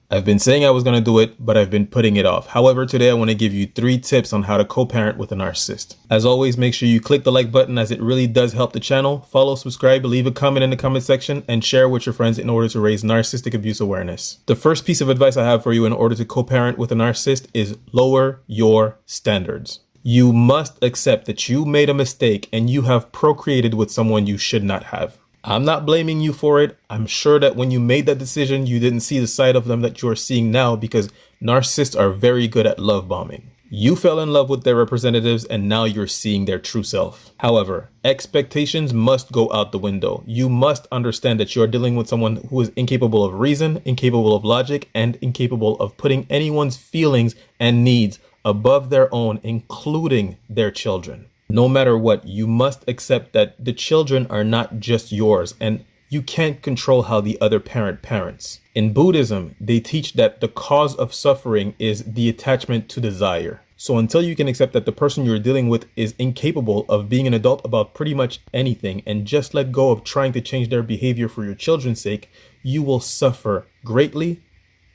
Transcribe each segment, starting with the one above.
I've been saying I was going to do it, but I've been putting it off. However, today I want to give you 3 tips on how to co-parent with a narcissist. As always, make sure you click the like button as it really does help the channel. Follow, subscribe, leave a comment in the comment section, and share with your friends in order to raise narcissistic abuse awareness. The first piece of advice I have for you in order to co-parent with a narcissist is lower your standards. You must accept that you made a mistake and you have procreated with someone you should not have. I'm not blaming you for it. I'm sure that when you made that decision, you didn't see the side of them that you're seeing now, because narcissists are very good at love bombing. You fell in love with their representatives and now you're seeing their true self. However, expectations must go out the window. You must understand that you're dealing with someone who is incapable of reason, incapable of logic, and incapable of putting anyone's feelings and needs above their own, including their children. No matter what, you must accept that the children are not just yours, and you can't control how the other parent parents. In Buddhism, they teach that the cause of suffering is the attachment to desire. So until you can accept that the person you're dealing with is incapable of being an adult about pretty much anything, and just let go of trying to change their behavior for your children's sake, you will suffer greatly,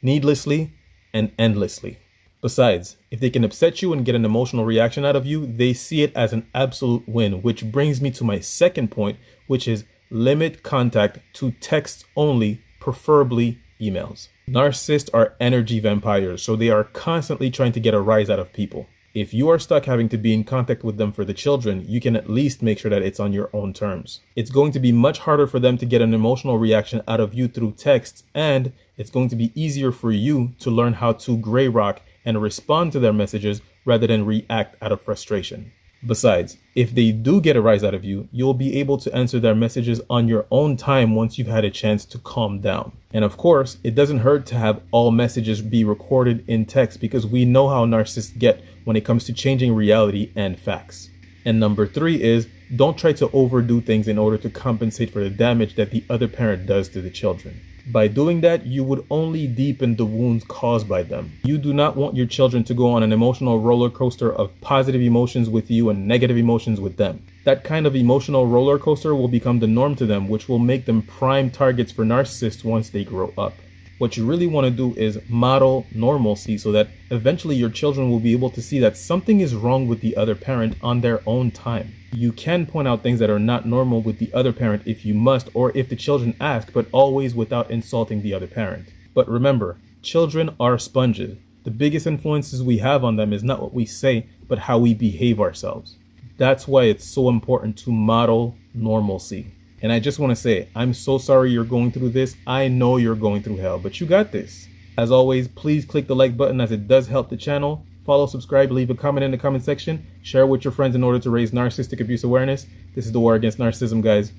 needlessly, and endlessly. Besides, if they can upset you and get an emotional reaction out of you, they see it as an absolute win, which brings me to my second point, which is limit contact to text only, preferably emails. Narcissists are energy vampires, so they are constantly trying to get a rise out of people. If you are stuck having to be in contact with them for the children, you can at least make sure that it's on your own terms. It's going to be much harder for them to get an emotional reaction out of you through texts, and it's going to be easier for you to learn how to gray rock and respond to their messages rather than react out of frustration. Besides, if they do get a rise out of you, you'll be able to answer their messages on your own time once you've had a chance to calm down. And of course, it doesn't hurt to have all messages be recorded in text, because we know how narcissists get when it comes to changing reality and facts. And number 3 is, don't try to overdo things in order to compensate for the damage that the other parent does to the children. By doing that, you would only deepen the wounds caused by them. You do not want your children to go on an emotional roller coaster of positive emotions with you and negative emotions with them. That kind of emotional roller coaster will become the norm to them, which will make them prime targets for narcissists once they grow up. What you really want to do is model normalcy so that eventually your children will be able to see that something is wrong with the other parent on their own time. You can point out things that are not normal with the other parent if you must, or if the children ask, but always without insulting the other parent. But remember, children are sponges. The biggest influences we have on them is not what we say, but how we behave ourselves. That's why it's so important to model normalcy. And I just want to say, I'm so sorry you're going through this. I know you're going through hell, but you got this. As always, please click the like button as it does help the channel. Follow, subscribe, leave a comment in the comment section. Share with your friends in order to raise narcissistic abuse awareness. This is the war against narcissism, guys.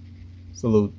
Salute.